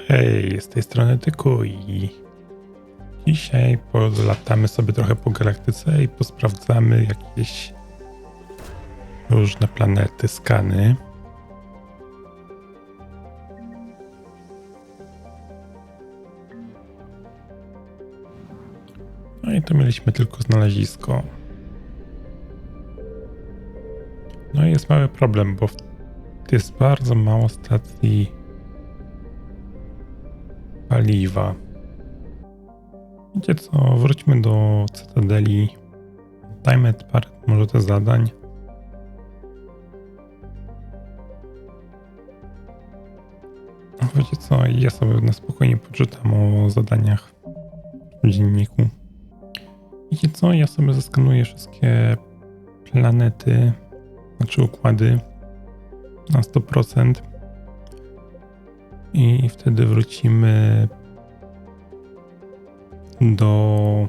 Hej, z tej strony Tyku i dzisiaj polatamy sobie trochę po galaktyce i posprawdzamy jakieś różne planety, skany. No i tu mieliśmy tylko znalezisko. No i jest mały problem, bo jest bardzo mało stacji paliwa. Wiecie co, wróćmy do Cytadeli. Dajmy parę może te zadań. Wiecie co, ja sobie na spokojnie poczytam o zadaniach w dzienniku. Wiecie co, ja sobie zeskanuję wszystkie planety, znaczy układy na 100% i wtedy wrócimy do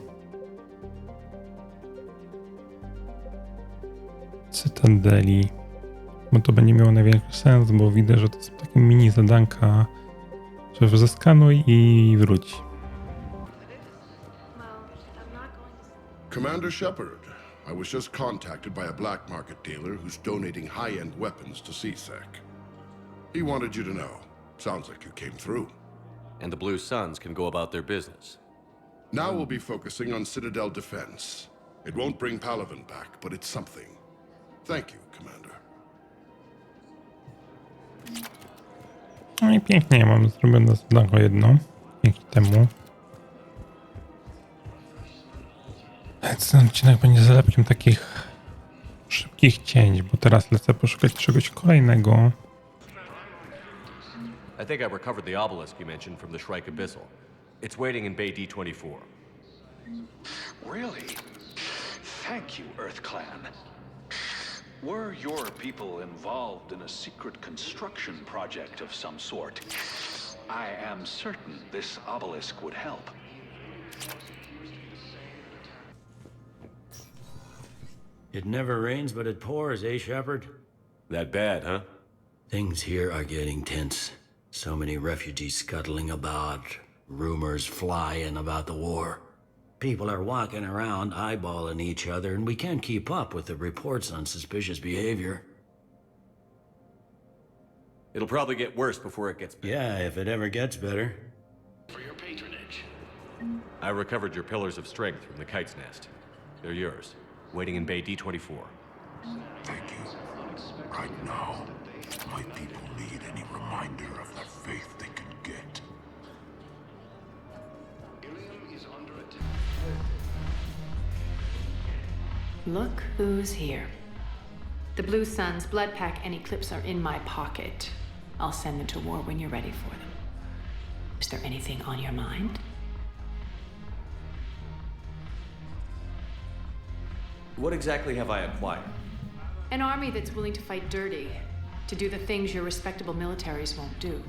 Cytadeli, bo to będzie miało największy sens, bo widzę, że to są takie mini zadanka, że zeskanuj i wróć. Commander Shepard, I was just contacted by a black market dealer who's donating high-end weapons to CSEC. He wanted you to know. Sounds like you came through. And the Blue Suns can go about their business. Now we'll be focusing on Citadel defense. It won't bring Palaven back, but it's something. Thank you, Commander. No i pięknie, ja mam zrobione zadanko jedno dzięki temu. Ten odcinek będzie zalepkiem takich szybkich cięć, bo teraz lecę poszukać czegoś kolejnego. I think I recovered the obelisk you mentioned from the Shrike Abyssal. It's waiting in Bay D-24. Really? Thank you, Earth Clan. Were your people involved in a secret construction project of some sort? I am certain this obelisk would help. It never rains, but it pours, eh, Shepard? That bad, huh? Things here are getting tense. So many refugees scuttling about, rumors flying about the war. People are walking around eyeballing each other, and we can't keep up with the reports on suspicious behavior. It'll probably get worse before it gets better. Yeah, if it ever gets better. For your patronage. I recovered your Pillars of Strength from the Kite's Nest. They're yours, waiting in Bay D-24. Thank you. Right now, my people need any reminder of the faith they can get. Look who's here. The Blue Suns, Blood Pack, and Eclipse are in my pocket. I'll send them to war when you're ready for them. Is there anything on your mind? What exactly have I acquired? An army that's willing to fight dirty, to do the things your respectable militaries won't do.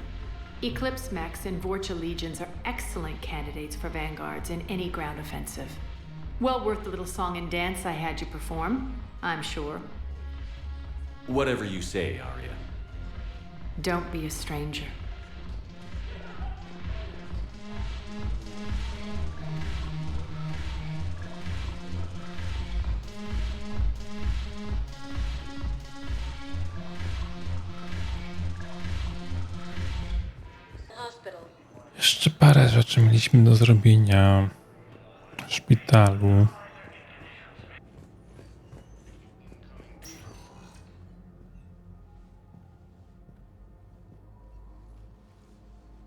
Eclipse mechs and Vorcha legions are excellent candidates for vanguards in any ground offensive. Well worth the little song and dance I had you perform, I'm sure. Whatever you say, Arya. Don't be a stranger. Jeszcze parę rzeczy mieliśmy do zrobienia w szpitalu.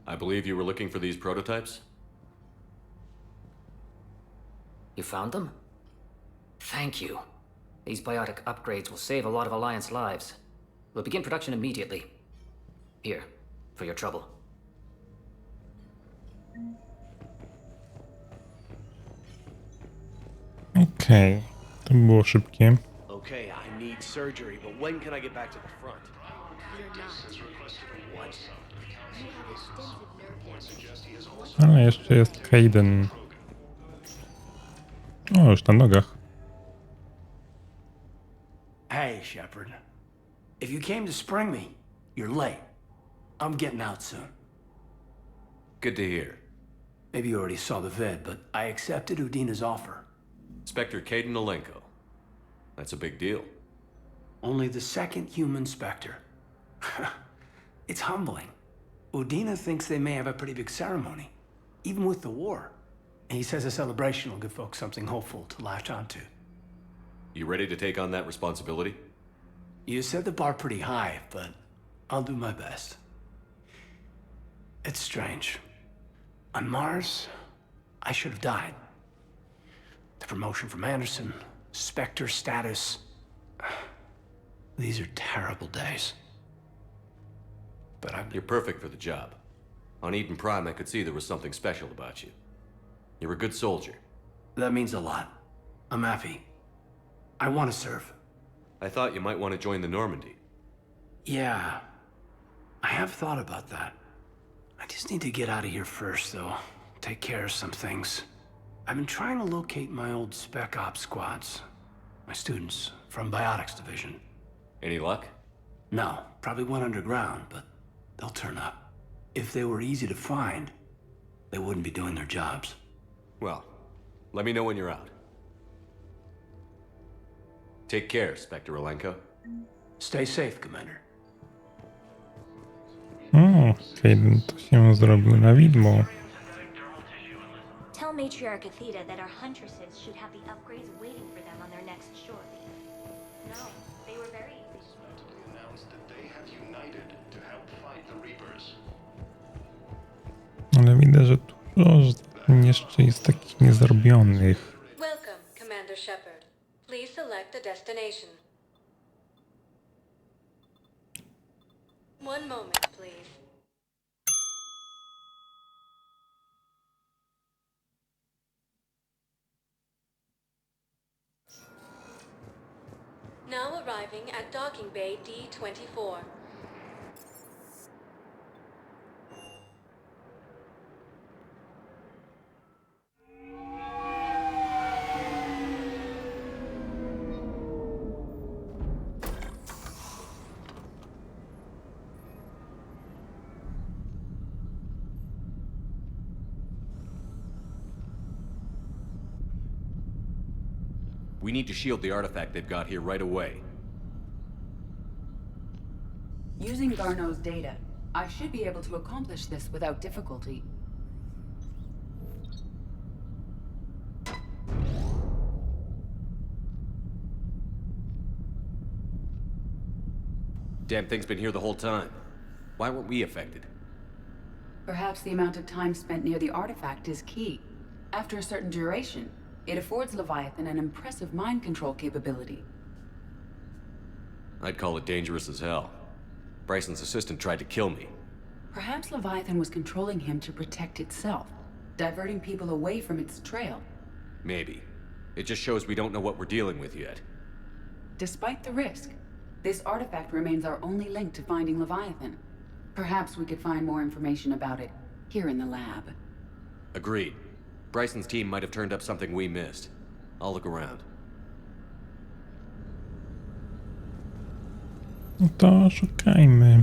I believe you were looking for these prototypes? You found them? Thank you. These biotic upgrades will save a lot of Alliance lives. We'll begin production immediately. Here, for your trouble. Okej, to było szybkie. Okay, I need surgery, but when can I get back to the front? Ale jeszcze jest Hayden. O, już na nogach. Hey, Shepard. If you came to spring me, you're late. I'm getting out soon. Good to hear. Maybe you already saw the vid, but I accepted Udina's offer. Spectre Caden Alenko. That's a big deal. Only the second human Spectre. It's humbling. Udina thinks they may have a pretty big ceremony, even with the war. And he says a celebration will give folks something hopeful to latch onto. You ready to take on that responsibility? You set the bar pretty high, but I'll do my best. It's strange. On Mars, I should have died. The promotion from Anderson, Spectre status. These are terrible days. But You're perfect for the job. On Eden Prime, I could see there was something special about you. You're a good soldier. That means a lot. I'm happy. I want to serve. I thought you might want to join the Normandy. Yeah, I have thought about that. I just need to get out of here first, though. Take care of some things. I've been trying to locate my old Spec Ops squads. My students from Biotics Division. Any luck? No, probably went underground, but they'll turn up. If they were easy to find, they wouldn't be doing their jobs. Well, let me know when you're out. Take care, Spectre Alenko. Stay safe, Commander. O, Caden to się zrobił na widmo. Tell Matriarch Athena that our huntresses should have the upgrades waiting for them on their next shore leave. No, they were very easy. Announced that they have united to help fight the Reapers. Ale widać, że dużo jeszcze jest takich niezrobionych. Welcome, Commander Shepard. Please select a destination. One moment, please. Now arriving at Docking Bay D-24. We need to shield the artifact they've got here right away. Using Garno's data, I should be able to accomplish this without difficulty. Damn thing's been here the whole time. Why weren't we affected? Perhaps the amount of time spent near the artifact is key. After a certain duration, it affords Leviathan an impressive mind control capability. I'd call it dangerous as hell. Bryson's assistant tried to kill me. Perhaps Leviathan was controlling him to protect itself, diverting people away from its trail. Maybe. It just shows we don't know what we're dealing with yet. Despite the risk, this artifact remains our only link to finding Leviathan. Perhaps we could find more information about it here in the lab. Agreed. Bryson's team might have turned up something we missed. I'll look around. No to szukajmy.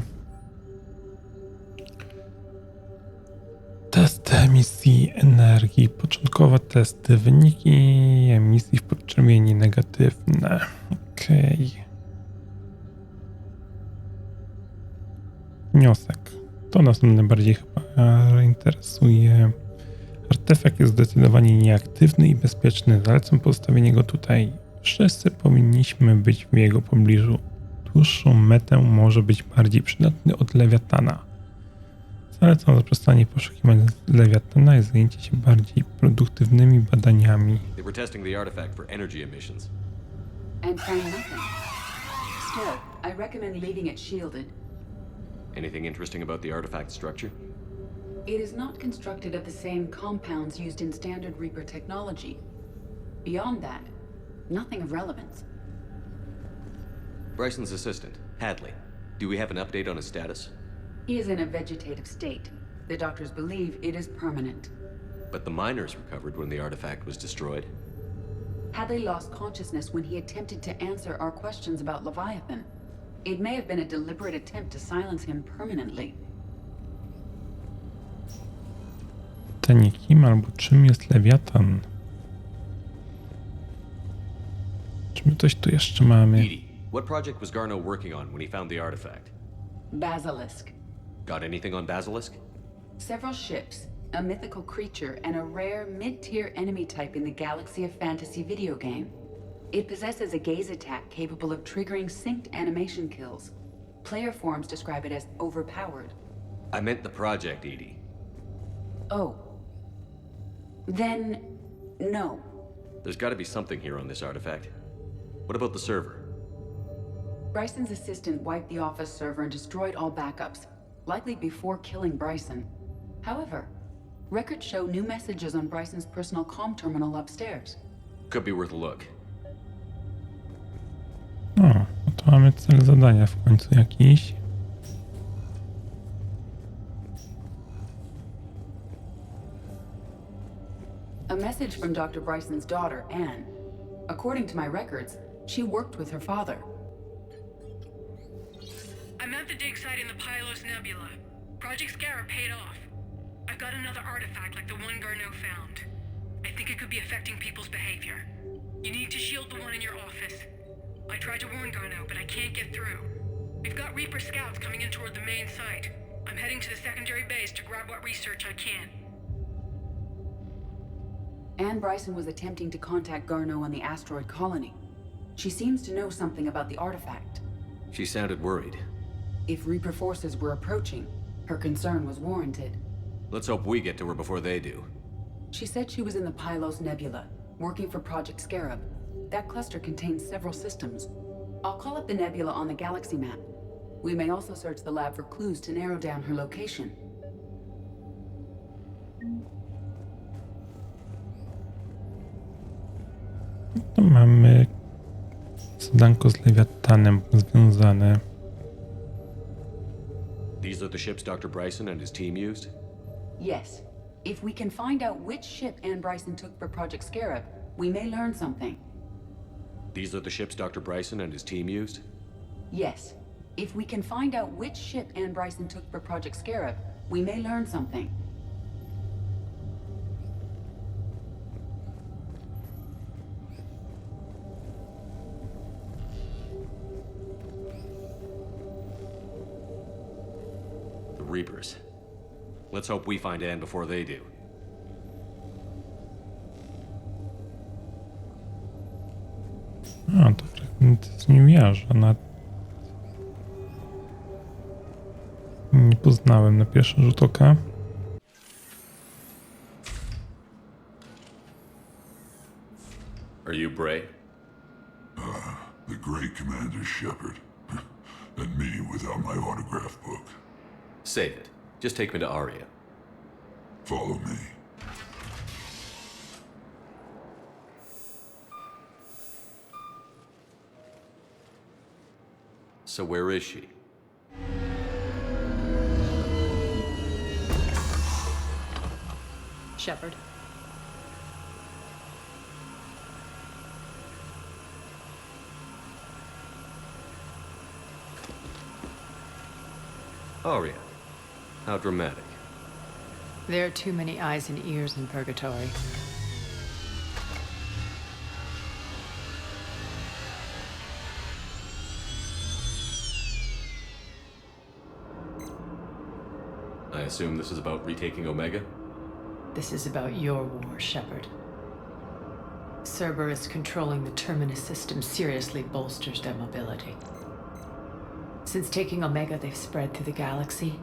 Testy emisji energii. Początkowe testy. Wyniki emisji w podczerwieni negatywne. Okej. Wniosek. To nas najbardziej chyba interesuje. Artefakt jest zdecydowanie nieaktywny i bezpieczny. Zalecam pozostawienie go tutaj. Wszyscy powinniśmy być w jego pobliżu. Dłuższą metę może być bardziej przydatny od lewiatana. Zalecam zaprzestanie poszukiwań lewiatana i zajęcie się bardziej produktywnymi badaniami. They were testing the artifact for energy emissions. And found nothing. Still, I recommend leaving it shielded. Anything interesting about the artifact structure? It is not constructed of the same compounds used in standard Reaper technology. Beyond that, nothing of relevance. Bryson's assistant, Hadley. Do we have an update on his status? He is in a vegetative state. The doctors believe it is permanent. But the miners recovered when the artifact was destroyed. Hadley lost consciousness when he attempted to answer our questions about Leviathan. It may have been a deliberate attempt to silence him permanently. pytanie, kim albo czym jest Lewiatan? Czy my coś tu jeszcze mamy? Edie, what project was Garno working on when he found the artifact? Basilisk. Got anything on Basilisk? Several ships, a mythical creature, and a rare mid-tier enemy type in the Galaxy of Fantasy video game. It possesses a gaze attack capable of triggering synced animation kills. Player forums describe it as overpowered. I meant the project, Edie. Oh. Then, no. There's got to be something here on this artifact. What about the server? Bryson's assistant wiped the office server and destroyed all backups, likely before killing Bryson. However, records show new messages on Bryson's personal comm terminal upstairs. Could be worth a look. O, no to mamy cel zadania w końcu jakiś. A message from Dr. Bryson's daughter, Anne. According to my records, she worked with her father. I'm at the dig site in the Pylos Nebula. Project Scarab paid off. I've got another artifact like the one Garneau found. I think it could be affecting people's behavior. You need to shield the one in your office. I tried to warn Garneau, but I can't get through. We've got Reaper scouts coming in toward the main site. I'm heading to the secondary base to grab what research I can. Anne Bryson was attempting to contact Garneau on the asteroid colony. She seems to know something about the artifact. She sounded worried. If Reaper forces were approaching, her concern was warranted. Let's hope we get to her before they do. She said she was in the Pylos Nebula, working for Project Scarab. That cluster contains several systems. I'll call up the nebula on the galaxy map. We may also search the lab for clues to narrow down her location. To mamy zadanko z Lewiatanem związane. These are the ships Dr. Bryson and his team used? Yes. If we can find out which ship Anne Bryson took for Project Scarab, we may learn something. These are the ships Dr. Bryson and his team used? Yes. If we can find out which ship Anne Bryson took for Project Scarab, we may learn something. The Reapers. Let's hope we find Anne before they do. A, to fragment Żniwiarzy. Nie poznałem na pierwszy rzut oka. Are you Bray? The great Commander Shepard. And me without my autograph book. Save it. Just take me to Aria. Follow me. So where is she? Shepard. Aria. How dramatic. There are too many eyes and ears in Purgatory. I assume this is about retaking Omega? This is about your war, Shepard. Cerberus controlling the Terminus system seriously bolsters their mobility. Since taking Omega, they've spread through the galaxy.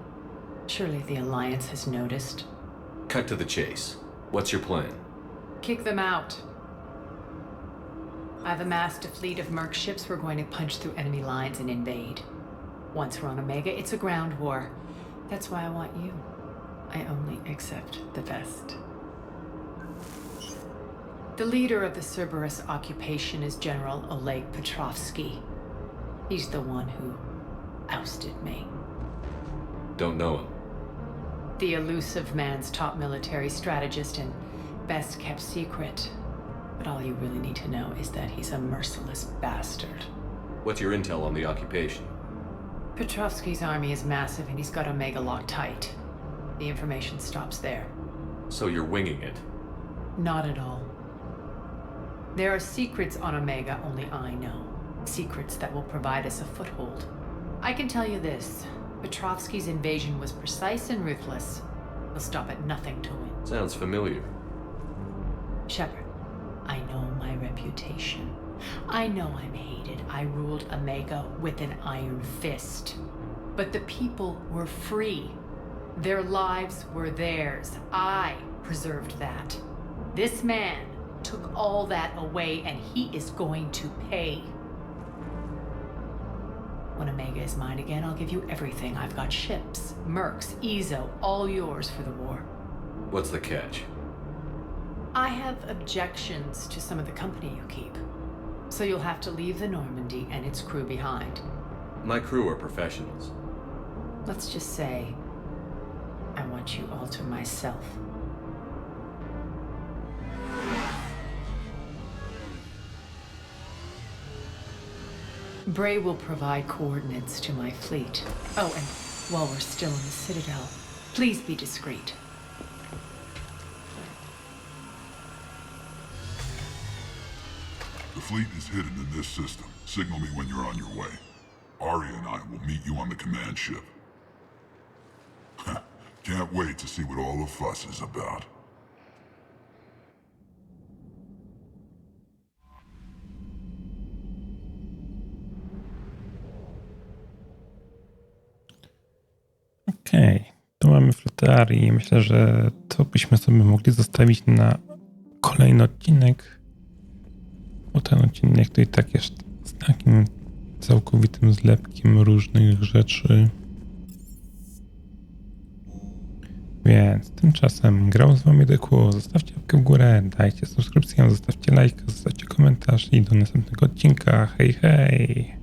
Surely the Alliance has noticed. Cut to the chase. What's your plan? Kick them out. I've amassed a fleet of merc ships. We're going to punch through enemy lines and invade. Once we're on Omega, it's a ground war. That's why I want you. I only accept the best. The leader of the Cerberus occupation is General Oleg Petrovsky. He's the one who ousted me. Don't know him. The elusive man's top military strategist and best kept secret. But all you really need to know is that he's a merciless bastard. What's your intel on the occupation? Petrovsky's army is massive and he's got Omega locked tight. The information stops there. So you're winging it? Not at all. There are secrets on Omega only I know. Secrets that will provide us a foothold. I can tell you this. Petrovsky's invasion was precise and ruthless. He'll stop at nothing to win. Sounds familiar. Shepard, I know my reputation. I know I'm hated. I ruled Omega with an iron fist. But the people were free. Their lives were theirs. I preserved that. This man took all that away, and he is going to pay. When Omega is mine again, I'll give you everything. I've got ships, mercs, Ezo, all yours for the war. What's the catch? I have objections to some of the company you keep. So you'll have to leave the Normandy and its crew behind. My crew are professionals. Let's just say, I want you all to myself. Bray will provide coordinates to my fleet. Oh, and while we're still in the Citadel, please be discreet. The fleet is hidden in this system. Signal me when you're on your way. Arya and I will meet you on the command ship. Can't wait to see what all the fuss is about. Okej, tu mamy flotę i myślę, że to byśmy sobie mogli zostawić na kolejny odcinek. Bo ten odcinek to i tak jest z takim całkowitym zlepkiem różnych rzeczy. Więc tymczasem grał z wami Deku. Zostawcie łapkę w górę, dajcie subskrypcję, zostawcie lajka, zostawcie komentarz i do następnego odcinka. Hej, hej!